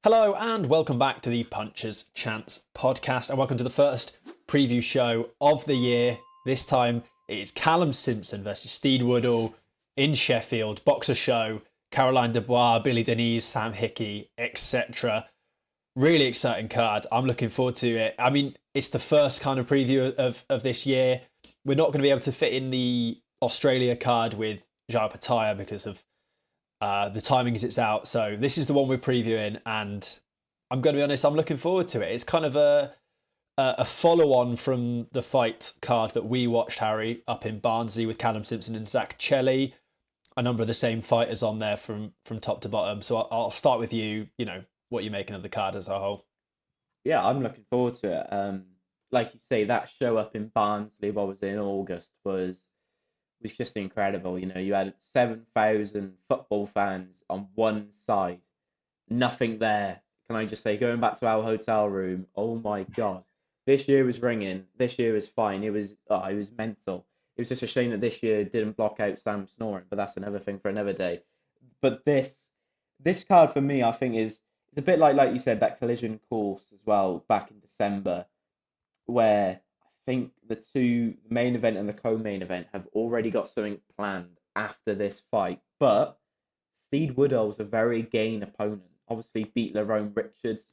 Hello and welcome back to the Puncher's Chance podcast, and welcome to the first preview show of the year. This time it is Callum Simpson versus Steed Woodall in Sheffield, boxer show, Caroline Dubois, Billy Deniz, Sam Hickey, etc. Really exciting card. I'm looking forward to it. I mean, it's the first kind of preview of this year. We're not going to be able to fit in the Australia card with Jaya Pattaya because of the timings it's out. So this is the one we're previewing, and I'm going to be honest, I'm looking forward to it. It's kind of a follow-on from the fight card that we watched, Harry, up in Barnsley with Callum Simpson and Zach Chelli. A number of the same fighters on there from top to bottom. So I'll start with you. You know, what you're making of the card as a whole. Yeah, I'm looking forward to it. Like you say, that show up in Barnsley, what was it, in August, was just incredible. You know, you had 7,000 football fans on one side, nothing there. Can I just say, going back to our hotel room, oh my God, this year was ringing. This year was fine. It was mental. It was just a shame that this year didn't block out Sam snoring, but that's another thing for another day. But this card for me, I think is it's a bit like you said, that collision course as well back in December, where I think the main event and the co-main event have already got something planned after this fight. But Steed Woodall's a very game opponent. Obviously beat Lerone Richards.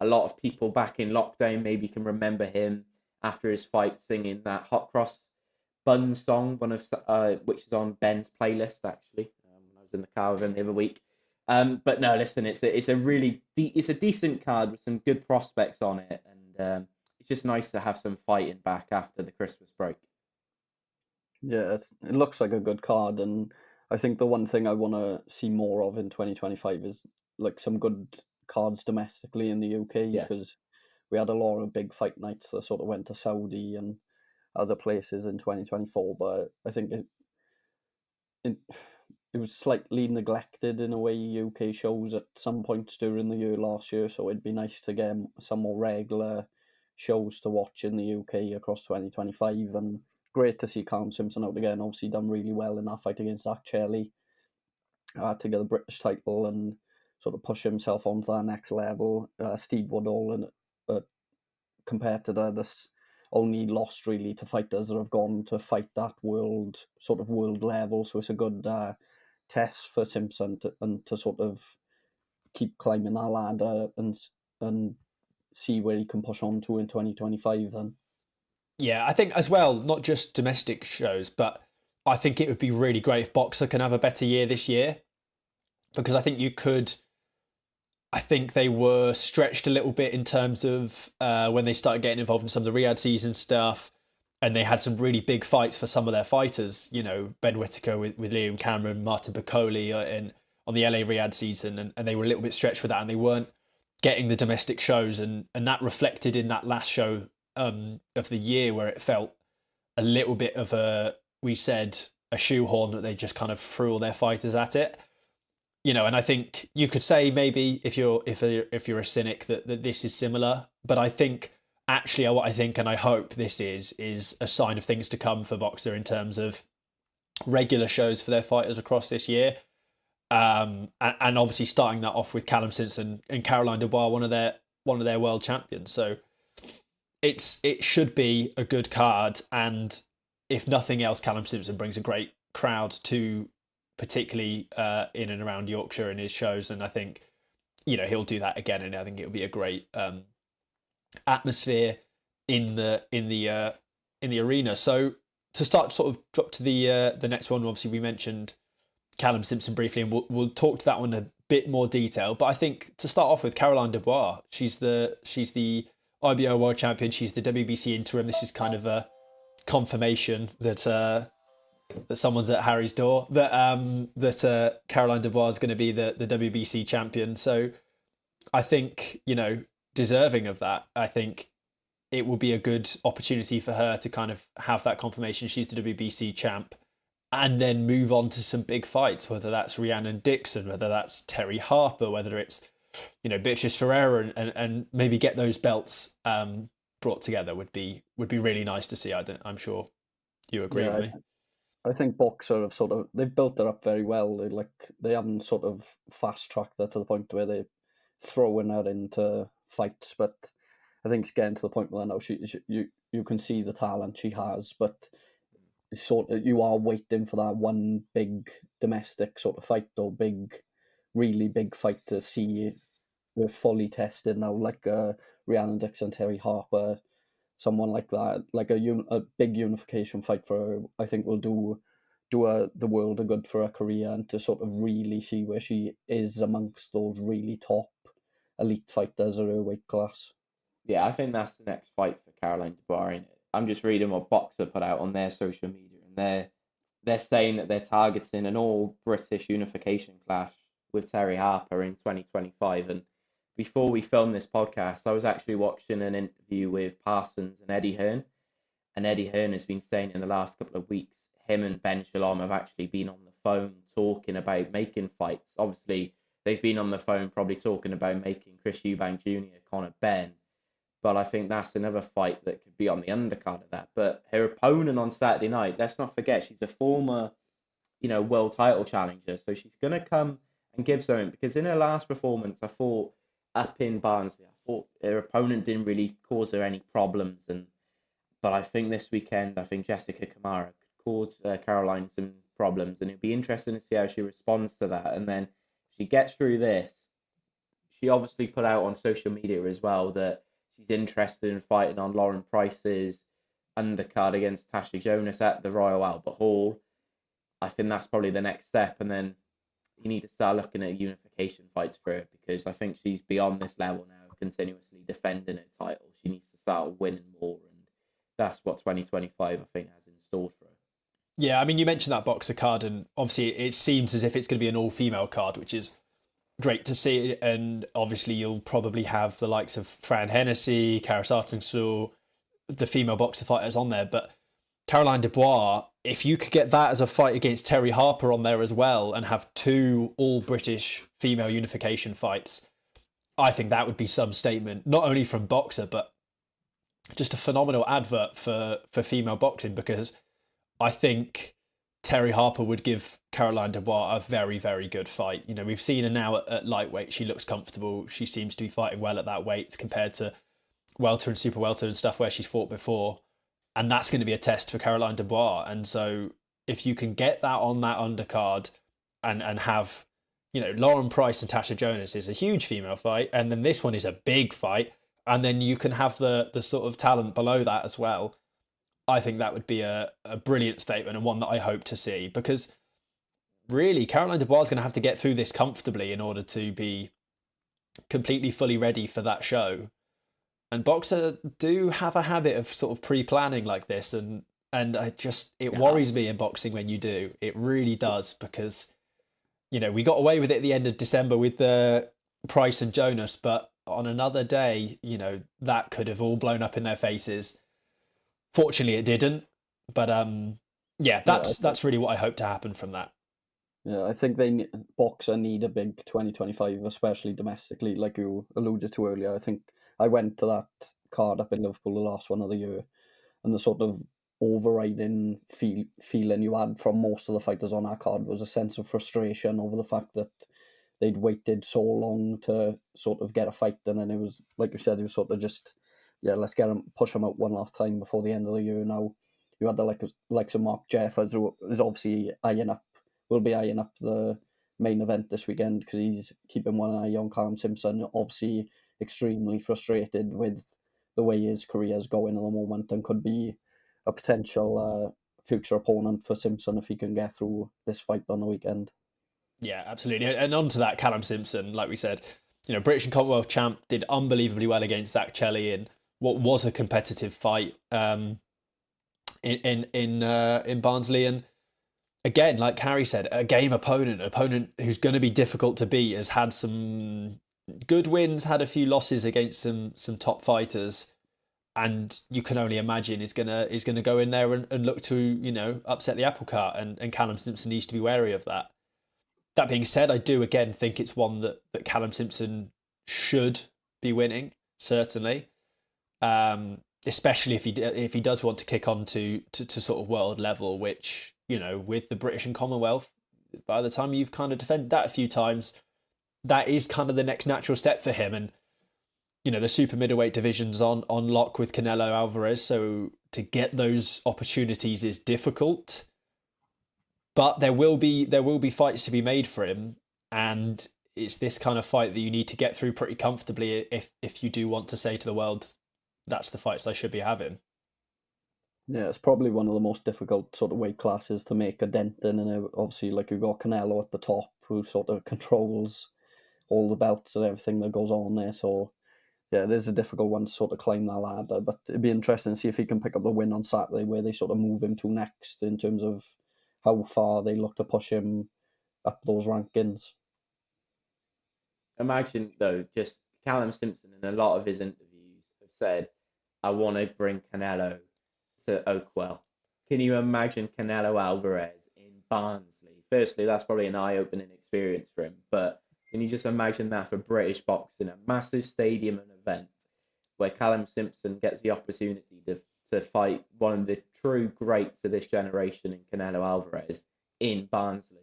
A lot of people back in lockdown maybe can remember him after his fight singing that Hot Cross Bun song, which is on Ben's playlist actually. I was in the car with him the other week. But no, listen, it's a decent card with some good prospects on it, and it's just nice to have some fighting back after the Christmas break. Yeah, it looks like a good card, and I think the one thing I want to see more of in 2025 is like some good cards domestically in the UK, Yeah, because we had a lot of big fight nights that sort of went to Saudi and other places in 2024, but I think it, it was slightly neglected in a way, UK shows at some points during the year last year, so it'd be nice to get some more regular shows to watch in the UK across 2025, and great to see Callum Simpson out again. Obviously done really well in that fight against Zach Chelli to get the British title and sort of push himself onto that next level. Steed Woodall, and compared to this only lost really to fighters that have gone to fight that world level, so it's a good test for Simpson to sort of keep climbing that ladder and see where he can push on to in 2025 then. Yeah, I think as well, not just domestic shows, but I think it would be really great if Boxer can have a better year this year, because I think you could. I think they were stretched a little bit in terms of when they started getting involved in some of the Riyadh season stuff, and they had some really big fights for some of their fighters. You know, Ben Whittaker with Liam Cameron, Martin Bacoli on the LA Riyadh season, and they were a little bit stretched with that, and they weren't getting the domestic shows, and that reflected in that last show of the year, where it felt a little bit of a shoehorn, that they just kind of threw all their fighters at it. You know, and I think you could say maybe if you're a cynic that this is similar, but I think actually what I think and I hope this is a sign of things to come for Boxer in terms of regular shows for their fighters across this year, and obviously starting that off with Callum Simpson and Caroline Dubois, one of their world champions. So it should be a good card, and if nothing else, Callum Simpson brings a great crowd to, particularly in and around Yorkshire in his shows, and I think, you know, he'll do that again, and I think it'll be a great atmosphere in the arena. So to start, sort of drop to the next one. Obviously, we mentioned Callum Simpson briefly, and we'll talk to that one in a bit more detail. But I think to start off with, Caroline Dubois, she's the IBO world champion. She's the WBC interim. This is kind of a confirmation that someone's at Harry's door, that Caroline Dubois is going to be the WBC champion. So I think, you know, deserving of that. I think it will be a good opportunity for her to kind of have that confirmation she's the WBC champ, and then move on to some big fights, whether that's Rhiannon Dixon, whether that's Terri Harper, whether it's, you know, Beatrice Ferreira, and maybe get those belts brought together would be really nice to see. I'm sure you agree with me. I think Boxer they've built it up very well. They haven't sort of fast tracked it to the point where they throwing her into fights, but I think it's getting to the point where now you can see the talent she has, but it's sort of, you are waiting for that one big domestic sort of fight, or really big fight to see her fully tested now, like Rhiannon, Dixon, Terri, Harper, someone like that, like a big unification fight for her. I think will do the world a good for her career, and to sort of really see where she is amongst those really top elite fighters of her weight class. Yeah, I think that's the next fight for Caroline Dubois, ain't it? I'm just reading what Boxer put out on their social media, and they're saying that they're targeting an all British unification clash with Terri Harper in 2025. And before we filmed this podcast, I was actually watching an interview with Parsons and Eddie Hearn, and Eddie Hearn has been saying in the last couple of weeks, him and Ben Shalom have actually been on the phone talking about making fights. Obviously, they've been on the phone probably talking about making Chris Eubank Jr., Conor Benn. But I think that's another fight that could be on the undercard of that. But her opponent on Saturday night, let's not forget, she's a former, world title challenger. So she's going to come and give something. Because in her last performance, I thought up in Barnsley, I thought her opponent didn't really cause her any problems. But I think this weekend, Jessica Kamara could cause Caroline some problems. And it'd be interesting to see how she responds to that. And then if she gets through this, she obviously put out on social media as well that she's interested in fighting on Lauren Price's undercard against Tasha Jonas at the Royal Albert Hall. I think that's probably the next step. And then you need to start looking at unification fights for her, because I think she's beyond this level now, continuously defending her title. She needs to start winning more. And that's what 2025, I think, has in store for her. Yeah, I mean, you mentioned that Boxer card, and obviously it seems as if it's going to be an all-female card, which is great to see. And obviously you'll probably have the likes of Fran Hennessy, Kara Sartensur, the female boxer fighters on there. But Caroline Dubois, if you could get that as a fight against Terri Harper on there as well, and have two all-British female unification fights, I think that would be some statement, not only from Boxer, but just a phenomenal advert for female boxing, because I think Terri Harper would give Caroline Dubois a very, very good fight. We've seen her now at lightweight. She looks comfortable. She seems to be fighting well at that weight compared to welter and super welter and stuff where she's fought before. And that's going to be a test for Caroline Dubois. And so if you can get that on that undercard and have, Lauren Price and Tasha Jonas is a huge female fight, and then this one is a big fight, and then you can have the sort of talent below that as well, I think that would be a brilliant statement, and one that I hope to see, because really Caroline Dubois is going to have to get through this comfortably in order to be completely fully ready for that show. And Boxer do have a habit of sort of pre-planning like this, and it worries me in boxing when you do. It really does, because we got away with it at the end of December with the Price and Jonas, but on another day, that could have all blown up in their faces. Fortunately, it didn't. But that's really what I hope to happen from that. Yeah, I think Boxer need a big 2025, especially domestically, like you alluded to earlier. I think I went to that card up in Liverpool, the last one of the year, and the sort of overriding feeling you had from most of the fighters on that card was a sense of frustration over the fact that they'd waited so long to sort of get a fight, and then it was, like you said, it was sort of just, let's push them out one last time before the end of the year. Now you had the likes of Mark Jeffers, who is obviously will be eyeing up the main event this weekend, because he's keeping one eye on Callum Simpson, obviously extremely frustrated with the way his career is going at the moment, and could be a potential future opponent for Simpson if he can get through this fight on the weekend. Yeah, absolutely. And on to that, Callum Simpson, like we said, British and Commonwealth champ, did unbelievably well against Zach Chelly in what was a competitive fight in Barnsley. And again, like Harry said, a game opponent who's going to be difficult to beat, has had some good wins, had a few losses against some top fighters, and you can only imagine is gonna go in there and look to upset the apple cart, and Callum Simpson needs to be wary of that. That being said, I do again think it's one that Callum Simpson should be winning, certainly, especially if he does want to kick on to sort of world level, which with the British and Commonwealth, by the time you've kind of defended that a few times, that is kind of the next natural step for him. And the super middleweight division's on lock with Canelo Alvarez, so to get those opportunities is difficult. But there will be fights to be made for him, and it's this kind of fight that you need to get through pretty comfortably if you do want to say to the world, that's the fights I should be having. Yeah, it's probably one of the most difficult sort of weight classes to make a dent in, and obviously, like, you've got Canelo at the top, who sort of controls all the belts and everything that goes on there. So yeah, it is a difficult one to sort of climb that ladder, but it'd be interesting to see if he can pick up the win on Saturday, where they sort of move him to next in terms of how far they look to push him up those rankings. Imagine, though, just Callum Simpson in a lot of his interviews have said, I want to bring Canelo to Oakwell. Can you imagine Canelo Alvarez in Barnsley? Firstly, that's probably an eye-opening experience for him, but can you just imagine that for British boxing, a massive stadium and event where Callum Simpson gets the opportunity to fight one of the true greats of this generation in Canelo Alvarez in Barnsley?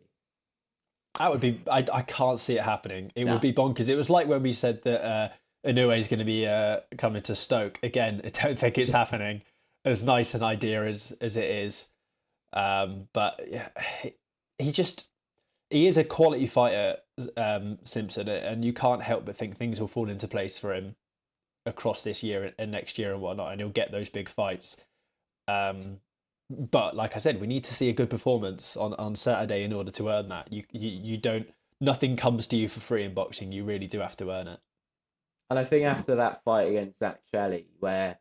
That would be... I can't see it happening. It would be bonkers. It was like when we said that Inoue is going to be coming to Stoke. Again, I don't think it's happening. As nice an idea as it is. But yeah, he is a quality fighter, Simpson, and you can't help but think things will fall into place for him across this year and next year and whatnot, and he'll get those big fights. But like I said, we need to see a good performance on Saturday in order to earn that. You don't. Nothing comes to you for free in boxing. You really do have to earn it. And I think after that fight against Zach Shelley, where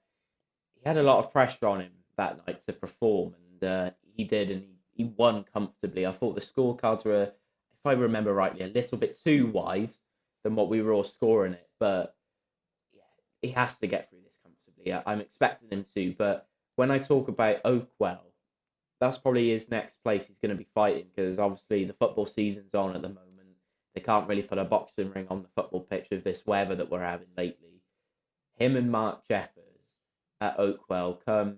he had a lot of pressure on him that night to perform, and he did, and he won comfortably. I thought the scorecards were, if I remember rightly, a little bit too wide than what we were all scoring it. But yeah, he has to get through this comfortably. I'm expecting him to. But when I talk about Oakwell, that's probably his next place he's going to be fighting, because obviously the football season's on at the moment. They can't really put a boxing ring on the football pitch with this weather that we're having lately. Him and Mark Jeffers at Oakwell come.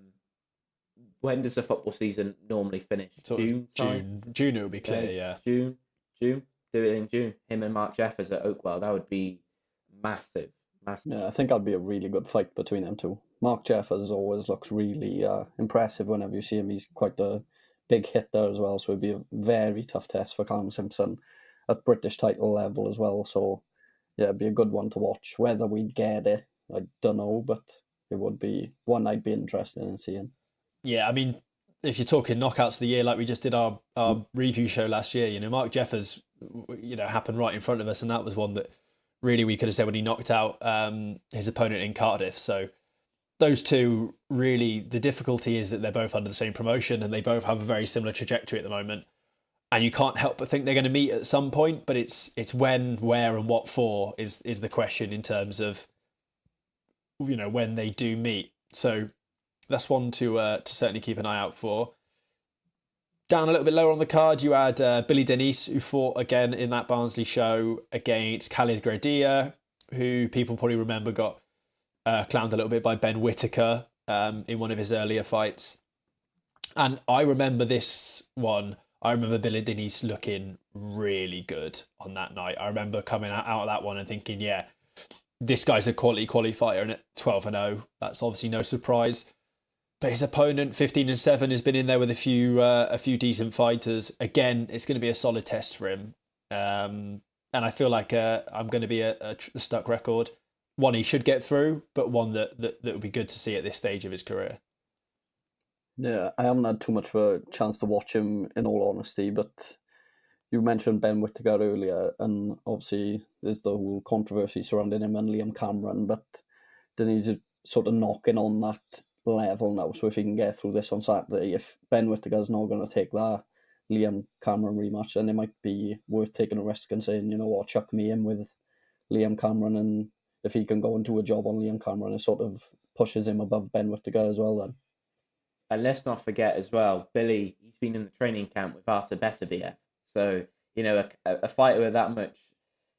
When does the football season normally finish? June it will be clear. Yeah. June. Do it in June. Him and Mark Jeffers at Oakwell. That would be massive. Yeah, I think that'd be a really good fight between them two. Mark Jeffers always looks really impressive whenever you see him. He's quite a big hitter as well, so it'd be a very tough test for Callum Simpson at British title level as well. So yeah, it'd be a good one to watch. Whether we'd get it, I don't know, but it would be one I'd be interested in seeing. Yeah, I mean, if you're talking knockouts of the year, like we just did our review show last year, Mark Jeffers, happened right in front of us, and that was one that really we could have said when he knocked out his opponent in Cardiff. So those two, really, the difficulty is that they're both under the same promotion and they both have a very similar trajectory at the moment. And you can't help but think they're going to meet at some point, but it's when, where, and what for is the question in terms of when they do meet. So that's one to certainly keep an eye out for. Down a little bit lower on the card, you had Billy Deniz, who fought again in that Barnsley show against Khalid Gradia, who people probably remember got clowned a little bit by Ben Whittaker in one of his earlier fights. And I remember this one. I remember Billy Deniz looking really good on that night. I remember coming out of that one and thinking, yeah, this guy's a quality fighter, and at 12-0, that's obviously no surprise. But his opponent, 15-7, has been in there with a few decent fighters. Again, it's going to be a solid test for him. And I feel like I'm going to be a stuck record. One he should get through, but one that would be good to see at this stage of his career. Yeah, I haven't had too much of a chance to watch him, in all honesty, but you mentioned Ben Whittaker earlier, and obviously there's the whole controversy surrounding him and Liam Cameron, but Deniz is sort of knocking on that level now, so if he can get through this on Saturday, if Ben Whittaker's not going to take that Liam Cameron rematch, then it might be worth taking a risk and saying, you know what, chuck me in with Liam Cameron, and if he can go and do a job on Liam Cameron, it sort of pushes him above Ben Whittaker as well then. And let's not forget as well, Billy, he's been in the training camp with Artur Beterbiev. So, a fighter with that much,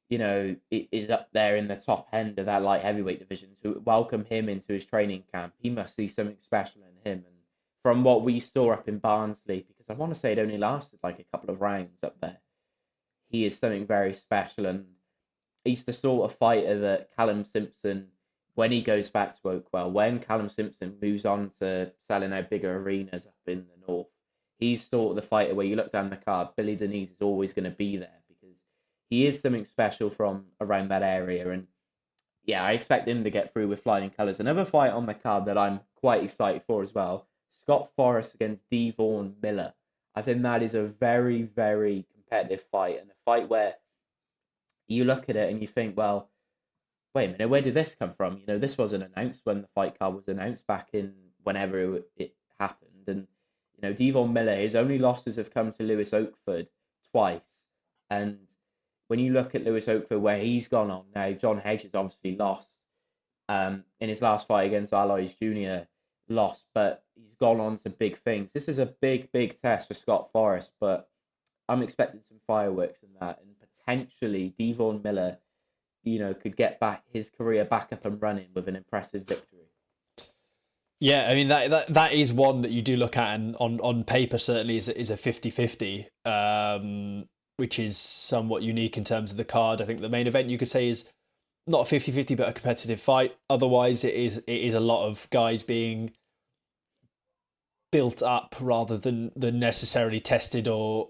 is up there in the top end of that light heavyweight division. To welcome him into his training camp, he must see something special in him. And from what we saw up in Barnsley, because I want to say it only lasted like a couple of rounds up there, he is something very special. And he's the sort of fighter that Callum Simpson, when he goes back to Oakwell, when Callum Simpson moves on to selling out bigger arenas up in the north, he's sort of the fighter where you look down the card, Billy Deniz is always going to be there because he is something special from around that area. And yeah, I expect him to get through with flying colours. Another fight on the card that I'm quite excited for as well, Scott Forrest against Devon Miller. I think that is a very, very competitive fight, and a fight where you look at it and you think, well, wait a minute, where did this come from? This wasn't announced when the fight card was announced back in whenever it happened. And, Devon Miller, his only losses have come to Lewis Oakford twice. And when you look at Lewis Oakford, where he's gone on now, John Hedges obviously lost in his last fight against Alvarez Jr., lost, but he's gone on to big things. This is a big, big test for Scott Forrest, but I'm expecting some fireworks in that, and potentially Devon Miller, could get back his career back up and running with an impressive victory. Yeah, I mean that is one that you do look at, and on paper certainly is a 50-50, which is somewhat unique in terms of the card. I think the main event you could say is not a 50-50 but a competitive fight. Otherwise it is a lot of guys being built up rather than necessarily tested or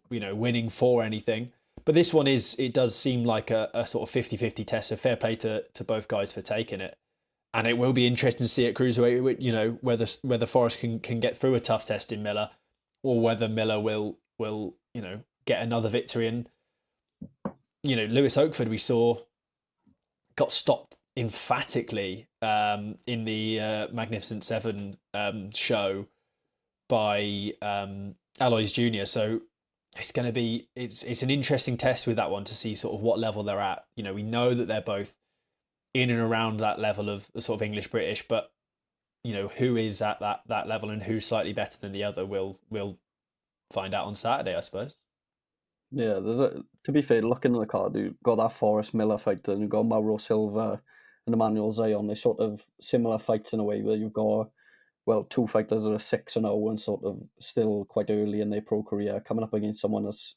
winning for anything. But this one it does seem like a sort of 50-50 test, so fair play to both guys for taking it. And it will be interesting to see at cruiserweight, whether Forrest can get through a tough test in Miller, or whether Miller will get another victory. And Lewis Oakford, we saw, got stopped emphatically in the Magnificent Seven show by Alvarez Jr. So it's going to be it's an interesting test with that one to see sort of what level they're at. We know that they're both in and around that level of sort of English British, but who is at that level and who's slightly better than the other, we'll find out on Saturday, I suppose. Yeah, to be fair, looking at the card, you've got that Forrest Miller fight, and you've got Mauro Silva and Emmanuel Zion. They're sort of similar fights in a way, where you've got, two fighters that are 6-0 and sort of still quite early in their pro career, coming up against someone that's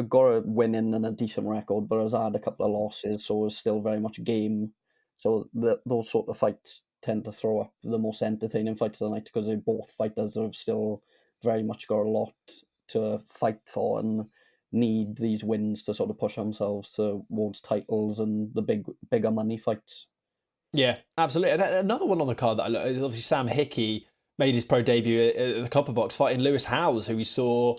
got a winning and a decent record, but has had a couple of losses, so is still very much game. So those sort of fights tend to throw up the most entertaining fights of the night, because they're both fighters that have still very much got a lot to fight for and need these wins to sort of push themselves towards titles and the bigger money fights. Yeah, absolutely. And another one on the card that I look, obviously Sam Hickey made his pro debut at the Copper Box fighting Lewis Howes, who we saw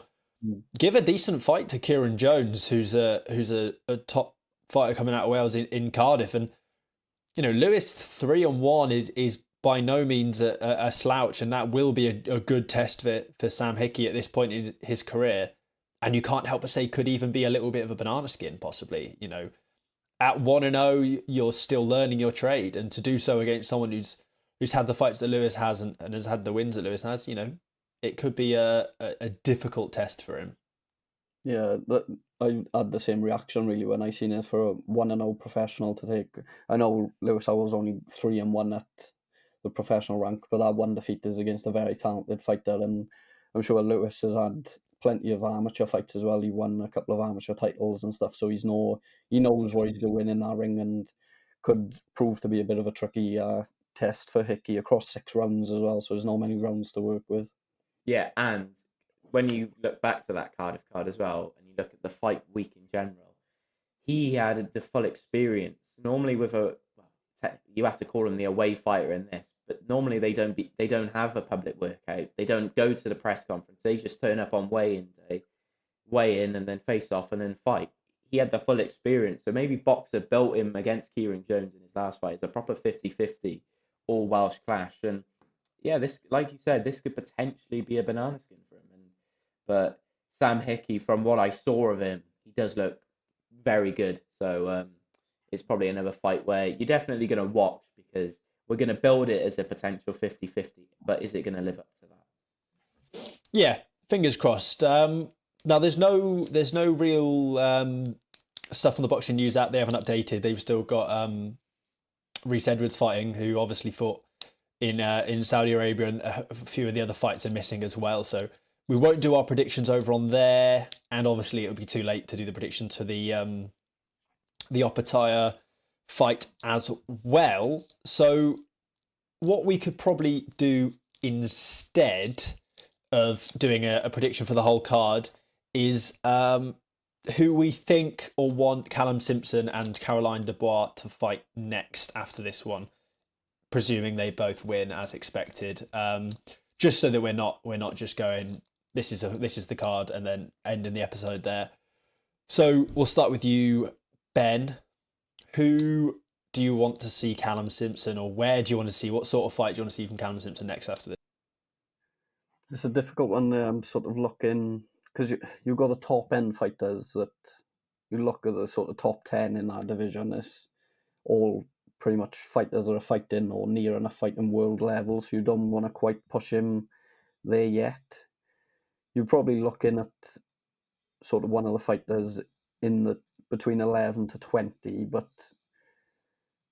give a decent fight to Kieran Jones, who's a top fighter coming out of Wales in Cardiff. And Lewis 3-1 is by no means a slouch, and that will be a good test for Sam Hickey at this point in his career. And you can't help but say could even be a little bit of a banana skin, possibly. At 1-0, you're still learning your trade, and to do so against someone who's had the fights that Lewis has and has had the wins that Lewis has, it could be a difficult test for him. Yeah, I had the same reaction really when I seen it for a 1-0 professional to take. I know Lewis Howell was only 3-1 at the professional rank, but that one defeat is against a very talented fighter, and I'm sure Lewis has had plenty of amateur fights as well. He won a couple of amateur titles and stuff, so he knows what he's doing in that ring, and could prove to be a bit of a tricky test for Hickey across 6 rounds as well, so there's not many rounds to work with. Yeah, and when you look back to that Cardiff card as well, and you look at the fight week in general, he had the full experience. Normally with you have to call him the away fighter in this, but normally they don't have a public workout. They don't go to the press conference. They just turn up on weigh-in day, weigh in, and then face off and then fight. He had the full experience. So maybe Boxer built him against Kieran Jones in his last fight. It's a proper 50-50 all Welsh clash. And yeah, this, like you said, this could potentially be a banana skin for him. But Sam Hickey, from what I saw of him, he does look very good. So it's probably another fight where you're definitely going to watch, because we're going to build it as a potential 50-50. But is it going to live up to that? Yeah, fingers crossed. Now there's no real stuff on the Boxing News app. They haven't updated. They've still got Rhys Edwards fighting, who obviously fought in Saudi Arabia, and a few of the other fights are missing as well. So we won't do our predictions over on there, and obviously it would be too late to do the predictions for the the Opataya fight as well. So what we could probably do instead of doing a prediction for the whole card is who we think or want Callum Simpson and Caroline Dubois to fight next after this one, presuming they both win as expected. Just so that we're not just going, this is the card and then ending the episode there. So we'll start with you, Ben. Who do you want to see Callum Simpson, or where do you want to see, what sort of fight do you want to see from Callum Simpson next after this? It's a difficult one. I'm sort of looking, because you've got the top end fighters that you look at the sort of top 10 in that division. It's all pretty much fighters that are fighting or near enough fighting world level, so you don't want to quite push him there yet. You're probably looking at sort of one of the fighters in the between 11 to 20, but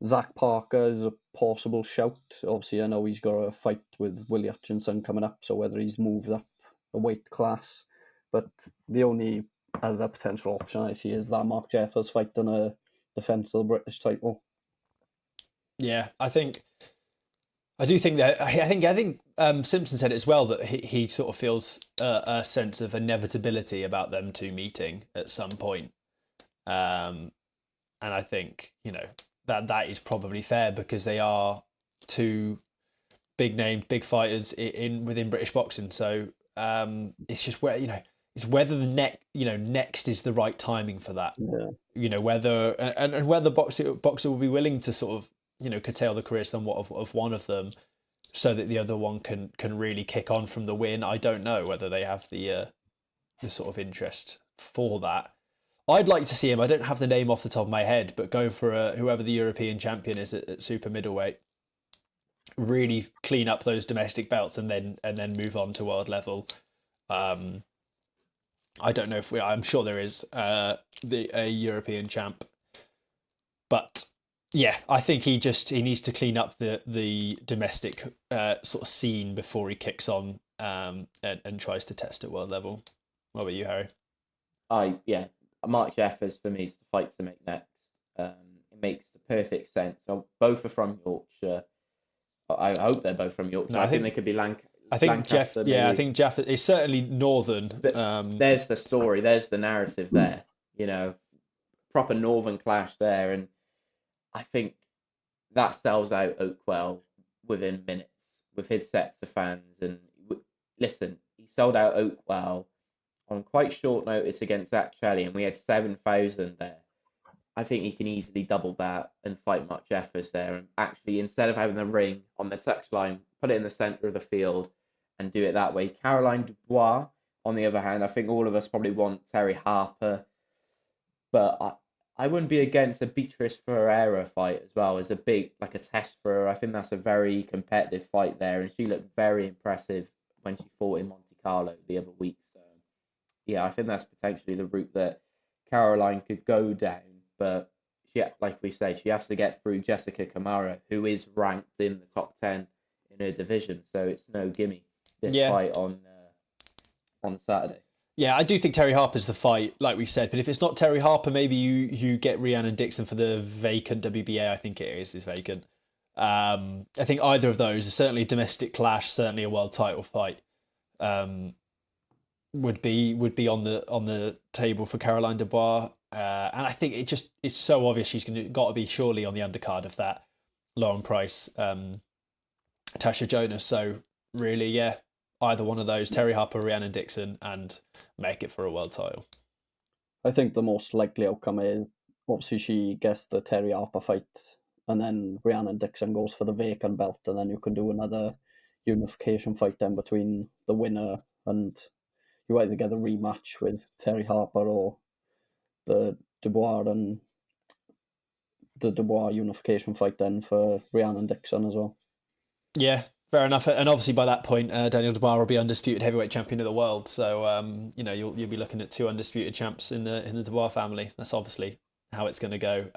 Zach Parker is a possible shout. Obviously, I know he's got a fight with Willie Hutchinson coming up, so whether he's moved up a weight class. But the only other potential option I see is that Mark Jeffers fighting a defence of the British title. Yeah, I think Simpson said it as well, that he sort of feels a sense of inevitability about them two meeting at some point. And I think, that is probably fair, because they are two big name, big fighters within British boxing. So it's just it's whether the next is the right timing for that. Yeah. Whether and whether boxer will be willing to sort of curtail the career somewhat of one of them, so that the other one can really kick on from the win. I don't know whether they have the sort of interest for that. I'd like to see him, I don't have the name off the top of my head, but go for whoever the European champion is at super middleweight. Really clean up those domestic belts and then move on to world level. I don't know if I'm sure there is a European champ, but yeah, I think he needs to clean up the domestic sort of scene before he kicks on and tries to test at world level. What about you, Harry? Mark Jeffers for me is the fight to make next. It makes the perfect sense. So both are from Yorkshire. I hope they're both from Yorkshire. I think they could be Lancaster. I think Lancaster, maybe. I think Jeff is certainly northern. There's the story. There's the narrative there. Proper northern clash there, and I think that sells out Oakwell within minutes with his sets of fans. And listen, he sold out Oakwell on quite short notice against Zach Shelley, and we had 7,000 there. I think he can easily double that and fight Mark Jeffers there. And actually, instead of having the ring on the touchline, put it in the centre of the field and do it that way. Caroline Dubois, on the other hand, I think all of us probably want Terri Harper, but I wouldn't be against a Beatrice Ferreira fight as well as a test for her. I think that's a very competitive fight there, and she looked very impressive when she fought in Monte Carlo the other week. So yeah, I think that's potentially the route that Caroline could go down, but like we say, she has to get through Jessica Kamara, who is ranked in the top 10 in her division, so it's no gimme this fight on Saturday. Yeah, I do think Terri Harper's the fight, like we said. But if it's not Terri Harper, maybe you get Rhiannon and Dixon for the vacant WBA. I think it is vacant. I think either of those is certainly a domestic clash, certainly a world title fight. Would be on the table for Caroline Dubois, and I think it's so obvious she's got to be surely on the undercard of that Lauren Price, Tasha Jonas. So really, yeah, either one of those, Terri Harper, Rhiannon Dixon, and make it for a world title. I think the most likely outcome is obviously she gets the Terri Harper fight, and then Rhiannon Dixon goes for the vacant belt, and then you can do another unification fight then between the winner, and you either get a rematch with Terri Harper or the Dubois and the Dubois unification fight then for Rhiannon Dixon as well. Yeah, fair enough. And obviously by that point, Daniel Dubois will be undisputed heavyweight champion of the world. So you'll be looking at two undisputed champs in the Dubois family. That's obviously how it's going to go.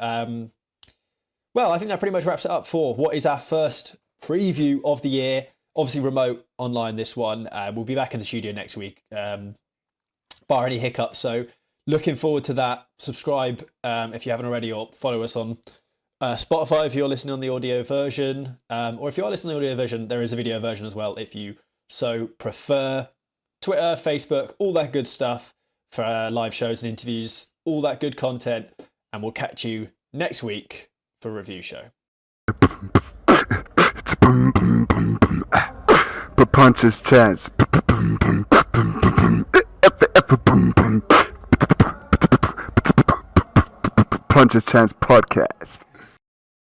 Well, I think that pretty much wraps it up for what is our first preview of the year. Obviously remote online this one. We'll be back in the studio next week, bar any hiccups. So looking forward to that. Subscribe if you haven't already, or follow us on Spotify if you're listening on the audio version, or if you are listening on the audio version, there is a video version as well if you so prefer. Twitter, Facebook, all that good stuff for live shows and interviews, all that good content, and we'll catch you next week for a review show. Punches chance. Punches Chance Podcast.